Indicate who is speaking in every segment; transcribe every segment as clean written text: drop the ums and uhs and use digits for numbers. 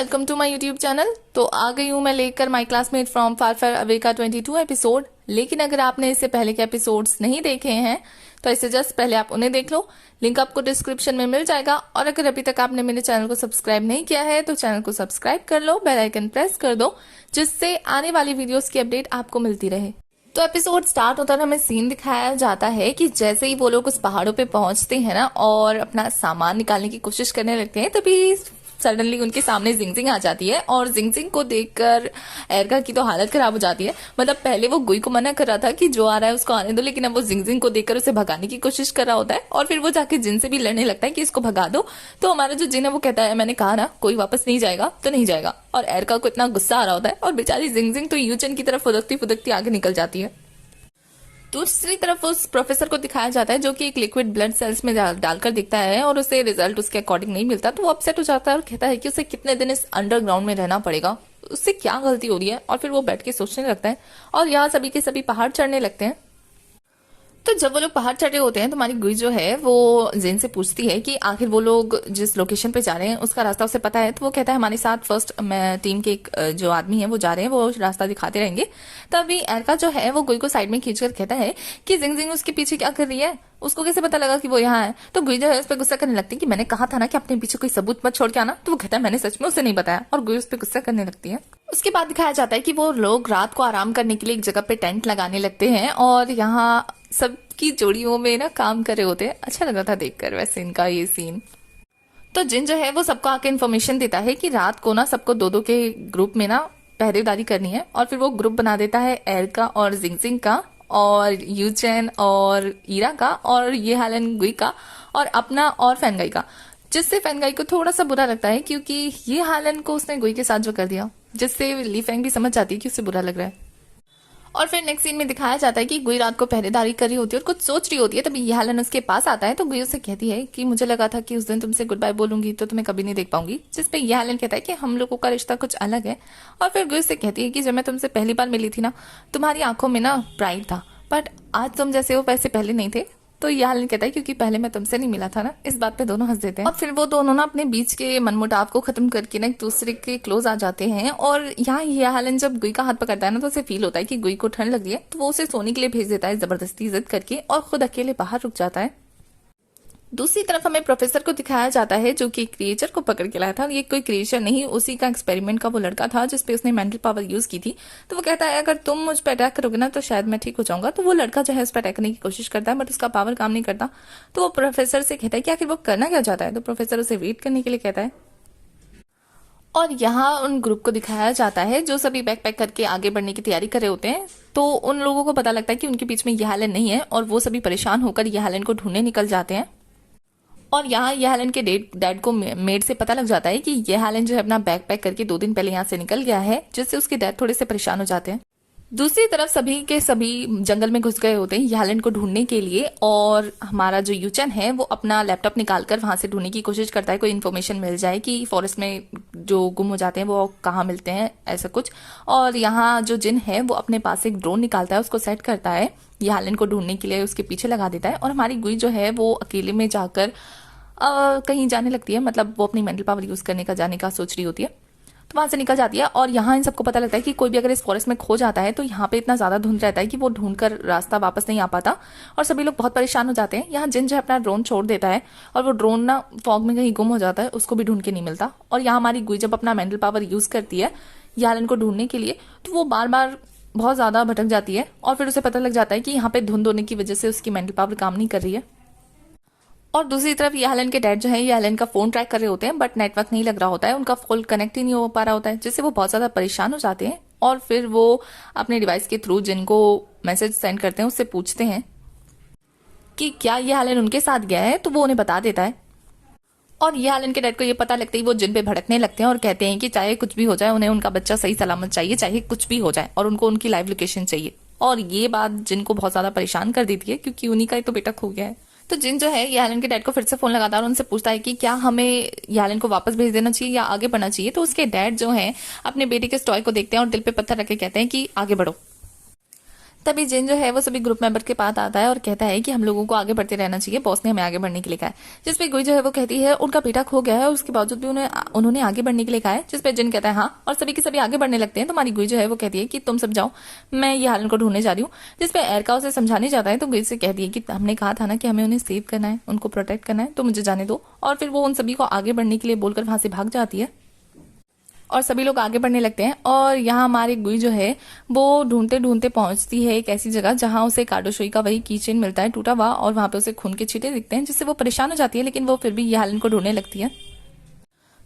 Speaker 1: Welcome to my YouTube channel. तो आ गई हूँ मैं लेकर my classmate from far far away का 22 एपिसोड। लेकिन अगर आपने इससे पहले के एपिसोड्स नहीं देखे हैं तो इससे जस्ट पहले आप उन्हें देख लो, लिंक आपको डिस्क्रिप्शन में मिल जाएगा। और अगर अभी तक आपने मेरे चैनल को सब्सक्राइब नहीं किया है तो चैनल को सब्सक्राइब कर लो, बेल आइकन प्रेस कर दो, जिससे आने वाली वीडियोस की अपडेट आपको मिलती रहे। तो एपिसोड स्टार्ट होता है, हमें सीन दिखाया जाता है कि जैसे ही वो लोग उस पहाड़ों पे पहुंचते हैं ना और अपना सामान निकालने की कोशिश करने लगते हैं, तभी सडनली उनके सामने जिंगजिंग आ जाती है। और जिंगजिंग को देखकर एरका की तो हालत खराब हो जाती है। मतलब पहले वो गुई को मना कर रहा था कि जो आ रहा है उसको आने दो, लेकिन अब वो जिंगजिंग को देखकर उसे भगाने की कोशिश कर रहा होता है। और फिर वो जाके जिन से भी लड़ने लगता है कि इसको भगा दो। तो हमारा जो जिन है वो कहता है, मैंने कहा ना कोई वापस नहीं जाएगा तो नहीं जाएगा। और एरका को इतना गुस्सा आ रहा होता है और बेचारी जिंगजिंग तो यूचन की तरफ फुदकती फुदकती आगे निकल जाती है। दूसरी तरफ उस प्रोफेसर को दिखाया जाता है जो कि एक लिक्विड ब्लड सेल्स में डालकर दिखता है और उसे रिजल्ट उसके अकॉर्डिंग नहीं मिलता। तो वो अपसेट हो जाता है और कहता है कि उसे कितने दिन इस अंडरग्राउंड में रहना पड़ेगा, उससे क्या गलती हो रही है। और फिर वो बैठ के सोचने लगता है और यहाँ सभी के सभी पहाड़ चढ़ने लगते हैं। तो जब वो लोग पहाड़ चढ़े होते हैं तो हमारी गुई जो है वो जिन से पूछती है कि आखिर वो लोग जिस लोकेशन पे जा रहे हैं उसका रास्ता उसे पता है। तो वो कहता है हमारे साथ फर्स्ट टीम के एक जो आदमी है वो जा रहे हैं, वो रास्ता दिखाते रहेंगे। तभी एरका जो है वो गुई को साइड में खींचकर कहता है कि जिंगजिंग उसके पीछे क्या कर रही है, उसको कैसे पता लगा कि वो यहाँ है। तो गुई जो है उस पर गुस्सा करने लगती है कि मैंने कहा था ना कि अपने पीछे कोई सबूत मत छोड़ के आना। तो वो कहता है मैंने सच में उसे नहीं बताया, और गुई उस पर गुस्सा करने लगती है। उसके बाद दिखाया जाता है कि वो लोग रात को आराम करने के लिए एक जगह पे टेंट लगाने लगते हैं और यहाँ सबकी जोड़ियों में ना काम कर रहे होते हैं। अच्छा लगा था देखकर वैसे इनका ये सीन। तो जिन जो है वो सबको आके इन्फॉर्मेशन देता है कि रात को ना सबको दो दो के ग्रुप में ना पहरेदारी करनी है। और फिर वो ग्रुप बना देता है एरका और जिंगजिंग का और यूचेन और ईरा का और ये हालन गुई का और अपना और फैनगाई का। जिससे फैनगाई को थोड़ा सा बुरा लगता है क्योंकि ये हालन को उसने गुई के साथ जो कर दिया, जिससे ली फैंग भी समझ जाती है कि उसे बुरा लग रहा है। और फिर नेक्स्ट सीन में दिखाया जाता है कि गुई रात को पहरेदारी कर रही होती है और कुछ सोच रही होती है। तभी यहालन उसके पास आता है तो गुई उसे कहती है कि मुझे लगा था कि उस दिन तुमसे गुड बाय बोलूंगी तो तुम्हें कभी नहीं देख पाऊंगी। जिसपे यहालन कहता है कि हम लोगों का रिश्ता कुछ अलग है। और फिर गुई उसे कहती है कि जब मैं तुमसे पहली बार मिली थी ना, तुम्हारी आंखों में ना प्राइड था, बट आज तुम जैसे हो वैसे पहले नहीं थे। तो यहालन कहता है क्योंकि पहले मैं तुमसे नहीं मिला था ना। इस बात पे दोनों हंस देते हैं और फिर वो दोनों ना अपने बीच के मनमुटाव को खत्म करके ना एक दूसरे के क्लोज आ जाते हैं। और यहाँ यहालन जब गुई का हाथ पकड़ता है ना तो उसे फील होता है कि गुई को ठंड लग रही है। तो वो उसे सोने के लिए भेज देता है जबरदस्ती जिद करके और खुद अकेले बाहर रुक जाता है। दूसरी तरफ हमें प्रोफेसर को दिखाया जाता है जो कि क्रिएचर को पकड़ के लाया था। ये कोई क्रिएचर नहीं, उसी का एक्सपेरिमेंट का वो लड़का था जिसपे उसने मेंटल पावर यूज की थी। तो वो कहता है अगर तुम मुझ पर अटैक करोगे ना तो शायद मैं ठीक हो जाऊंगा। तो वो लड़का जो है उस पर अटैक करने की कोशिश करता है बट उसका पावर काम नहीं करता। तो वो प्रोफेसर से कहता है कि आखिर वो करना क्या चाहता है। तो प्रोफेसर उसे वेट करने के लिए कहता है। और यहाँ उन ग्रुप को दिखाया जाता है जो सभी बैक पैक करके आगे बढ़ने की तैयारी कर रहे होते हैं। तो उन लोगों को पता लगता है कि उनके बीच में यहालन नहीं है और वो सभी परेशान होकर यहालन को ढूंढने निकल जाते हैं। और यहाँ यहालन के डैड को मेड से पता लग जाता है कि यहालन जो है अपना बैग पैक करके 2 दिन पहले यहाँ से निकल गया है, जिससे उसके डैड थोड़े से परेशान हो जाते हैं। दूसरी तरफ सभी के सभी जंगल में घुस गए होते हैं यहालन को ढूंढने के लिए। और हमारा जो यूचन है वो अपना लैपटॉप निकालकर वहां से ढूंढने की कोशिश करता है, कोई इन्फॉर्मेशन मिल जाए कि फॉरेस्ट में जो गुम हो जाते हैं वो कहाँ मिलते हैं, ऐसा कुछ। और यहाँ जो जिन है वो अपने पास एक ड्रोन निकालता है, उसको सेट करता है यहालन को ढूंढने के लिए, उसके पीछे लगा देता है। और हमारी गुई जो है वो अकेले में जाकर कहीं जाने लगती है, मतलब वो अपनी मेंटल पावर यूज करने का जाने का सोच रही होती है। तो वहां से निकल जाती है। और यहाँ इन सबको पता लगता है कि कोई भी अगर इस फॉरेस्ट में खो जाता है तो यहाँ पे इतना ज्यादा धुंध रहता है कि वो ढूंढकर रास्ता वापस नहीं आ पाता और सभी लोग बहुत परेशान हो जाते हैं। यहाँ जिन जो है अपना ड्रोन छोड़ देता है और वो ड्रोन ना फॉग में कहीं गुम हो जाता है, उसको भी ढूंढ के नहीं मिलता। और यहाँ हमारी गुई जब अपना मेंटल पावर यूज करती है यालन को ढूंढने के लिए तो वो बार बार बहुत ज्यादा भटक जाती है। और फिर उसे पता लग जाता है कि यहाँ पे धुंध होने की वजह से उसकी मेंटल पावर काम नहीं कर रही है। और दूसरी तरफ यहालन के डैड जो है यहालन का फोन ट्रैक कर रहे होते हैं बट नेटवर्क नहीं लग रहा होता है, उनका फोन कनेक्ट ही नहीं हो पा रहा होता है, जिससे वो बहुत ज्यादा परेशान हो जाते हैं। और फिर वो अपने डिवाइस के थ्रू जिनको मैसेज सेंड करते हैं उससे पूछते हैं कि क्या यहालन उनके साथ गया है। तो वो उन्हें बता देता है। और यहालन के डैड को ये पता लगता ही वो जिन पे भड़कने लगते हैं और कहते हैं कि चाहे कुछ भी हो जाए उन्हें उनका बच्चा सही सलामत चाहिए, चाहे कुछ भी हो जाए, और उनको उनकी लाइव लोकेशन चाहिए। और ये बात जिनको बहुत ज्यादा परेशान कर देती है क्योंकि उन्हीं का ही तो बेटा खो गया है। तो जिन जो है यहालन के डैड को फिर से फोन लगाता है और उनसे पूछता है कि क्या हमें यहालन को वापस भेज देना चाहिए या आगे बढ़ना चाहिए। तो उसके डैड जो है अपने बेटे के टॉय को देखते हैं और दिल पे पत्थर रख के कहते हैं कि आगे बढ़ो। तभी जिन जो है वो सभी ग्रुप मेंबर के पास आता है और कहता है कि हम लोगों को आगे बढ़ते रहना चाहिए, बॉस ने हमें आगे बढ़ने के लिए कहा है। जिसपे गुई जो है वो कहती है उनका बेटा खो गया है और उसके बावजूद भी उन्होंने आगे बढ़ने के लिए कहा है। जिसपे जिन कहता है हाँ, और सभी के सभी आगे बढ़ने लगते हैं। तो हमारी गुई जो है वो कहती है कि तुम सब जाओ, मैं ये हालन को ढूंढने जा रही हूँ। जिसपे एरका उसे समझाने जाता है तो गुई से कहती है कि हमने कहा था ना कि हमें उन्हें सेव करना है, उनको प्रोटेक्ट करना है, तो मुझे जाने दो। और फिर वो उन सभी को आगे बढ़ने के लिए बोलकर वहां से भाग जाती है और सभी लोग आगे बढ़ने लगते हैं। और यहाँ हमारी गुई जो है वो ढूंढते ढूंढते पहुंचती है एक ऐसी जगह जहां उसे कार्डोशोई का वही कीचेन मिलता है टूटा हुआ, और वहां पे उसे खून के छींटे दिखते हैं, जिससे वो परेशान हो जाती है। लेकिन वो फिर भी ये हालन को ढूंढने लगती है।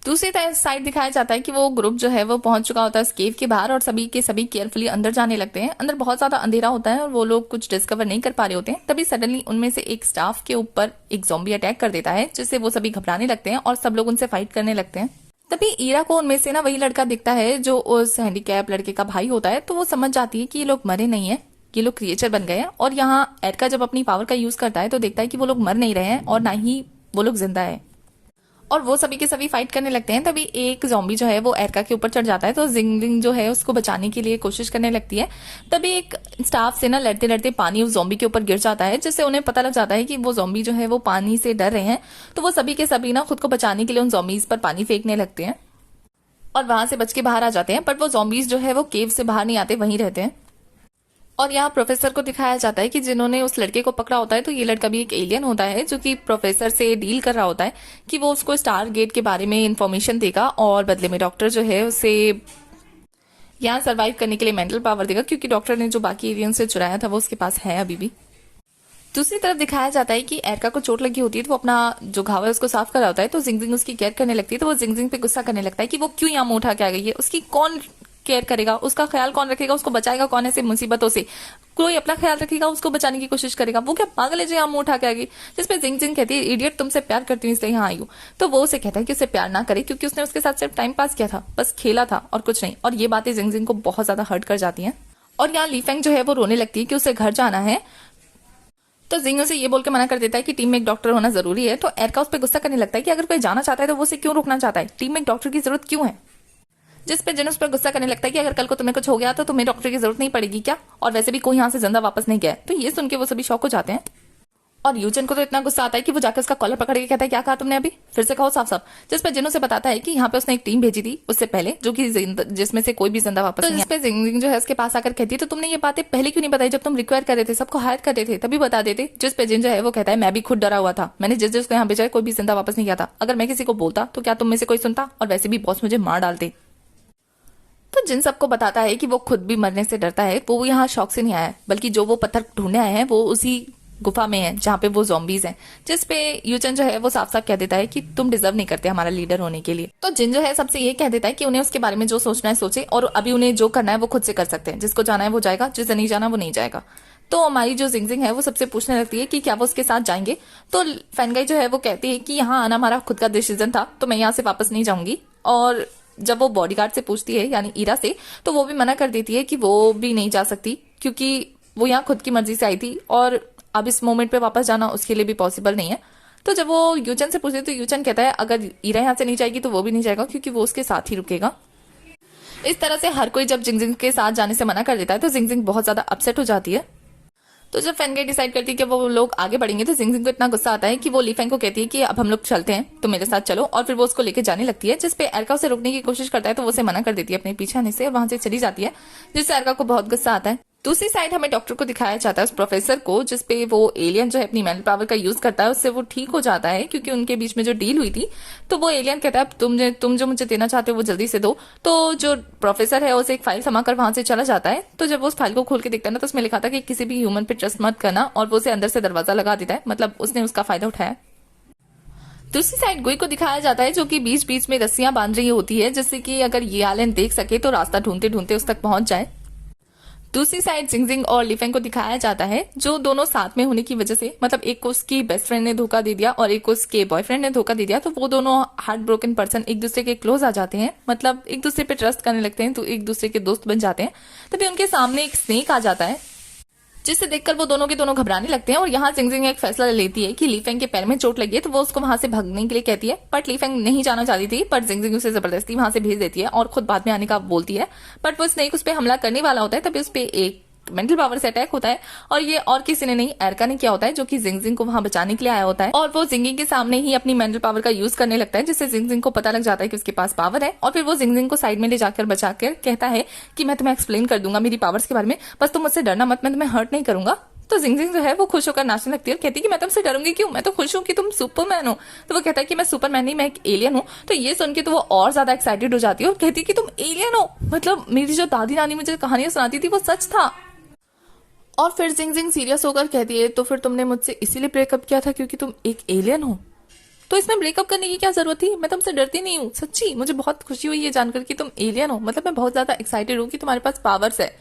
Speaker 1: दूसरी साइड दिखाया जाता है कि वो ग्रुप जो है वो पहुंच चुका होता है इस केव के बाहर और सभी के सभी केयरफुली अंदर जाने लगते हैं। अंदर बहुत ज्यादा अंधेरा होता है और वो लोग कुछ डिस्कवर नहीं कर पा रहे होते हैं। तभी सडनली उनमें से एक स्टाफ के ऊपर एक ज़ॉम्बी अटैक कर देता है, जिससे वो सभी घबराने लगते हैं और सब लोग उनसे फाइट करने लगते हैं। तभी ईरा को उनमें से ना वही लड़का दिखता है जो उस हैंडीकैप लड़के का भाई होता है। तो वो समझ जाती है कि ये लोग मरे नहीं है, ये लोग क्रिएचर बन गए हैं। और यहाँ एरका जब अपनी पावर का यूज करता है तो देखता है कि वो लोग मर नहीं रहे हैं और ना ही वो लोग जिंदा है, और वो सभी के सभी फाइट करने लगते हैं। तभी एक ज़ॉम्बी जो है वो एरका के ऊपर चढ़ जाता है तो जिंगलिंग जो है उसको बचाने के लिए कोशिश करने लगती है। तभी एक स्टाफ से ना लड़ते लड़ते पानी उस ज़ॉम्बी के ऊपर गिर जाता है, जिससे उन्हें पता लग जाता है कि वो ज़ॉम्बी जो है वो पानी से डर रहे हैं। तो वो सभी के सभी ना खुद को बचाने के लिए उन ज़ॉम्बीज पर पानी फेंकने लगते हैं और वहां से बच के बाहर आ जाते हैं। बट वो ज़ॉम्बीज जो है वो केव से बाहर नहीं आते, वहीं रहते हैं। और यहाँ प्रोफेसर को दिखाया जाता है कि जिन्होंने उस लड़के को पकड़ा होता है तो ये लड़का भी एक एलियन होता है जो कि प्रोफेसर से डील कर रहा होता है कि वो उसको स्टार गेट के बारे में इंफॉर्मेशन देगा और बदले में डॉक्टर जो है उसे यहाँ सरवाइव करने के लिए मेंटल पावर देगा, क्योंकि डॉक्टर ने जो बाकी एलियन से चुराया था वो उसके पास है अभी भी। दूसरी तरफ दिखाया जाता है कि एरका को चोट लगी होती है तो वो अपना जो घाव है उसको साफ कर रहा होता है। तो जिंगजिंग उसकी केयर करने लगती है। तो वो जिंगजिंग पे गुस्सा करने लगता है कि वो क्यों यहाँ मुंह उठा के आ गई है, उसकी कौन केयर करेगा, उसका ख्याल कौन रखेगा, उसको बचाएगा कौन ऐसे मुसीबतों से, कोई अपना ख्याल रखेगा, उसको बचाने की कोशिश करेगा, वो क्या पागल है जो यहाँ मुंह उठा के आ गई। जिसपे जिंगजिंग कहती है इडियट, तुमसे प्यार करती हूँ इसलिए यहाँ आई हूँ। तो वो उसे कहता है कि उसे प्यार ना करे, क्योंकि उसने उसके साथ सिर्फ टाइम पास किया था, बस खेला था और कुछ नहीं। और ये बातें जिंगजिंग को बहुत ज्यादा हर्ट कर जाती हैं। और यहाँ लीफेंग जो है वो रोने लगती है कि उसे घर जाना है। तो जिंग उसे ये बोल के मना कर देता है कि टीम में एक डॉक्टर होना जरूरी है। तो एरका उस पर गुस्सा करने लगता है कि अगर कोई जाना चाहता है तो वो उसे क्यों रोकना चाहता है, टीम में एक डॉक्टर की जरूरत क्यों है। जिसपे जिन उस पर गुस्सा करने लगता है कि अगर कल को तुम्हें कुछ हो गया तो तुम्हें डॉक्टर की जरूरत नहीं पड़ेगी क्या, और वैसे भी कोई यहाँ से जिंदा वापस नहीं गया। तो ये सुन के वो सभी शॉक हो जाते हैं। और यूजन को तो इतना गुस्सा आता है कि वो जाकर उसका कॉलर पकड़ के कहता है क्या कहा तुमने अभी, फिर से कहो साफ साफ। जिसपे जिन उसे बताता है कि यहाँ पे उसने एक टीम भेजी थी उससे पहले जो कि जिसमें से कोई भी जिंदा वापस नहीं। जिसपे जिंग जो है उसके पास आकर कहती है तो तुमने ये बातें पहले क्यों नहीं बताई, जब तुम रिक्वायर कर रहे थे, सबको हायर कर रहे थे, तभी बता देते। जिसपे जिन जो है वो कहता है मैं भी खुद डरा हुआ था, मैंने जिस जिसको यहाँ भेजा कोई भी जिंदा वापस नहीं किया था। अगर मैं किसी को बोलता तो क्या तुम में से कोई सुनता, और वैसे भी बॉस मुझे मार डालते। तो जिन सबको बताता है कि वो खुद भी मरने से डरता है, वो यहाँ शौक से नहीं आया है, बल्कि जो वो पत्थर ढूंढने आए हैं वो उसी गुफा में है जहाँ पे वो ज़ॉम्बीज हैं। जिसपे यूचन जो है वो साफ साफ कह देता है कि तुम डिजर्व नहीं करते हमारा लीडर होने के लिए। तो जिन जो है सबसे ये कह देता है कि उन्हें उसके बारे में जो सोचना है सोचे, और अभी उन्हें जो करना है वो खुद से कर सकते हैं। जिसको जाना है वो जाएगा, जिसे नहीं जाना वो नहीं जाएगा। तो हमारी जो जिंगजिंग है वो सबसे पूछने लगती है कि क्या वो उसके साथ जाएंगे। तो फैनगाई जो है वो कहती है कि यहाँ आना हमारा खुद का डिसीजन था, तो मैं यहाँ से वापस नहीं जाऊंगी। और जब वो बॉडीगार्ड से पूछती है यानी ईरा से, तो वो भी मना कर देती है कि वो भी नहीं जा सकती, क्योंकि वो यहाँ खुद की मर्जी से आई थी और अब इस मोमेंट पे वापस जाना उसके लिए भी पॉसिबल नहीं है। तो जब वो यूचन से पूछती है तो यूचन कहता है अगर ईरा यहाँ से नहीं जाएगी तो वो भी नहीं जाएगा, क्योंकि वो उसके साथ ही रुकेगा। इस तरह से हर कोई जब जिंगजिंग के साथ जाने से मना कर देता है तो जिंगजिंग बहुत ज्यादा अपसेट हो जाती है। तो जब फैनगाई डिसाइड करती है कि वो लोग आगे बढ़ेंगे तो जिंगजिंग को इतना गुस्सा आता है कि वो लीफेंग को कहती है कि अब हम लोग चलते हैं, तो मेरे साथ चलो। और फिर वो उसको लेके जाने लगती है। जिसपे एरका उसे रोकने की कोशिश करता है तो वो उसे मना कर देती है अपने पीछे आने से, और वहां से चली जाती है, जिससे एरका को बहुत गुस्सा आता है। दूसरी साइड हमें डॉक्टर को दिखाया जाता है, उस प्रोफेसर को, जिसपे वो एलियन जो है अपनी मेंटल पावर का यूज करता है, उससे वो ठीक हो जाता है, क्योंकि उनके बीच में जो डील हुई थी। तो वो एलियन कहता है तुम जो मुझे देना चाहते हो वो जल्दी से दो। तो जो प्रोफेसर है उसे एक फाइल थमा कर वहां से चला जाता है। तो जब वो उस फाइल को खोल के देखता है ना तो उसमें लिखा था कि किसी भी ह्यूमन पे ट्रस्ट मत करना, और वो उसे अंदर से दरवाजा लगा देता है, मतलब उसने उसका फायदा उठाया। दूसरी साइड गुई को दिखाया जाता है जो कि बीच बीच में रस्सियां बांध रही होती है, जिससे कि अगर ये एलियन देख सके तो रास्ता ढूंढते ढूंढते उस तक पहुंच जाए। दूसरी साइड जिंगजिंग और लीफेंग को दिखाया जाता है जो दोनों साथ में होने की वजह से, मतलब एक को उसकी बेस्ट फ्रेंड ने धोखा दे दिया और एक को उसके बॉयफ्रेंड ने धोखा दे दिया, तो वो दोनों हार्ट ब्रोकन पर्सन एक दूसरे के क्लोज आ जाते हैं, मतलब एक दूसरे पे ट्रस्ट करने लगते हैं, तो एक दूसरे के दोस्त बन जाते हैं। तभी उनके सामने एक स्नेक आ जाता है, जिसे देखकर वो दोनों के दोनों घबराने लगते हैं। और यहाँ जिंगजिंग एक फैसला लेती है कि लीफेंग के पैर में चोट लगी है, तो वो उसको वहां से भागने के लिए कहती है। बट लीफेंग नहीं जाना चाहती थी, पर जिंगजिंग उसे जबरदस्ती वहां से भेज देती है और खुद बाद में आने का बोलती है। बट वो स्नेक उस पर हमला करने वाला होता है, तभी उस पर एक मेंटल पावर से अटैक होता है और ये और किसी ने नहीं, एरिका ने किया होता है, जो कि जिंगजिंग को वहां बचाने के लिए आया होता है। और वो जिंगजिंग के सामने ही अपनी मेंटल पावर का यूज करने लगता है, जिससे जिंगजिंग को पता लग जाता है कि उसके पास पावर है। और फिर वो जिंगजिंग को साइड में ले जाकर बचाकर कहता है कि मैं तुम्हें एक्सप्लेन कर दूंगा मेरी पावर्स के बारे में, बस तुम मुझसे डरना मत, मैं तुम्हें हर्ट नहीं करूंगा। तो जिंगजिंग जो है वो खुश होकर नाचने लगती है और कहती है कि मैं तुमसे डरूंगी क्यों, मैं तो खुश हूं कि तुम सुपरमैन हो। तो वो कहता है कि मैं सुपरमैन नहीं, मैं एक एलियन हूं। तो ये सुन के तो वो और ज्यादा एक्साइटेड हो जाती है और कहती है कि तुम एलियन हो, मतलब मेरी जो दादी नानी मुझे कहानियां सुनाती थी वो सच था। और फिर जिंगजिंग सीरियस होकर कहती है तो फिर तुमने मुझसे इसीलिए ब्रेकअप किया था क्योंकि तुम एक एलियन हो? तो इसमें ब्रेकअप करने की क्या जरूरत थी, मैं तुमसे डरती नहीं हूँ, सच्ची मुझे बहुत खुशी हुई ये जानकर कि तुम एलियन हो, मतलब मैं बहुत ज्यादा एक्साइटेड हूँ कि तुम्हारे पास पावर्स है।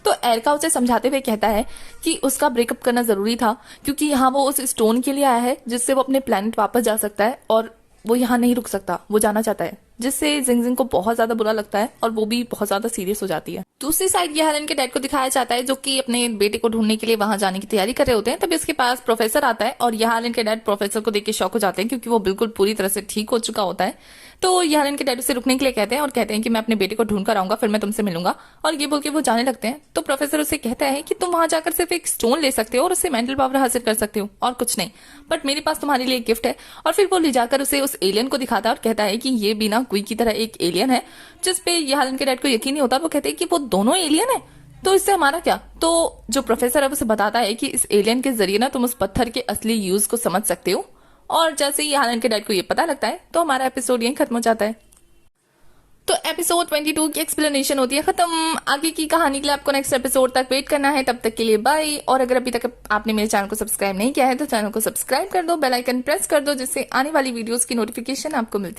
Speaker 1: तो एरिका उसे समझाते हुए कहता है कि उसका ब्रेकअप करना जरूरी था क्योंकि यहाँ वो उस स्टोन के लिए आया है जिससे वो अपने प्लेनेट वापस जा सकता है और वो यहाँ नहीं रुक सकता, वो जाना चाहता है, जिससे जिंगजिंग को बहुत ज्यादा बुरा लगता है और वो भी बहुत ज्यादा सीरियस हो जाती है। दूसरी साइड ये हेलेन के डैड को दिखाया जाता है जो कि अपने बेटे को ढूंढने के लिए वहां जाने की तैयारी कर रहे होते हैं। तभी उसके पास प्रोफेसर आता है और यहाँ हेलेन के डैड प्रोफेसर को देख के शॉक हो जाते हैं क्योंकि वो बिल्कुल पूरी तरह से ठीक हो चुका होता है। तो यहाँ हेलेन के डैड उसे रुकने के लिए कहते हैं और कहते हैं कि मैं अपने बेटे को ढूंढ कर आऊंगा, फिर मैं तुमसे मिलूंगा। और ये बोल के वो जाने लगते हैं। तो प्रोफेसर उसे कहता है कि तुम वहां जाकर सिर्फ एक स्टोन ले सकते हो और उससे मेंटल पावर हासिल कर सकते हो और कुछ नहीं, बट मेरे पास तुम्हारे लिए एक गिफ्ट है। और फिर वो ले जाकर उसे उस एलियन को दिखाता है और कहता है कि ये भी ना कोई की तरह एक एलियन है, जिसपे यहाँ हेलेन के डैड को यकीन नहीं होता। वो कहते हैं कि वो दोनों एलियन है, तो इससे हमारा क्या? तो जो प्रोफेसर है उसे बताता है कि इस एलियन के जरिए ना तुम उस पत्थर के असली यूज को समझ सकते हो। और जैसे ही हेलेन के डैड को ये पता लगता है तो हमारा एपिसोड यहीं खत्म हो जाता है। तो एपिसोड 22 की एक्सप्लेनेशन होती है खत्म। आगे की कहानी के लिए आपको नेक्स्ट एपिसोड तक वेट करना है, तब तक के लिए बाय। और अगर अभी तक आपने मेरे चैनल को सब्सक्राइब नहीं किया है तो चैनल को सब्सक्राइब कर दो, बेल आइकन प्रेस कर दो, जिससे आने वाली वीडियोस की नोटिफिकेशन आपको मिलती है।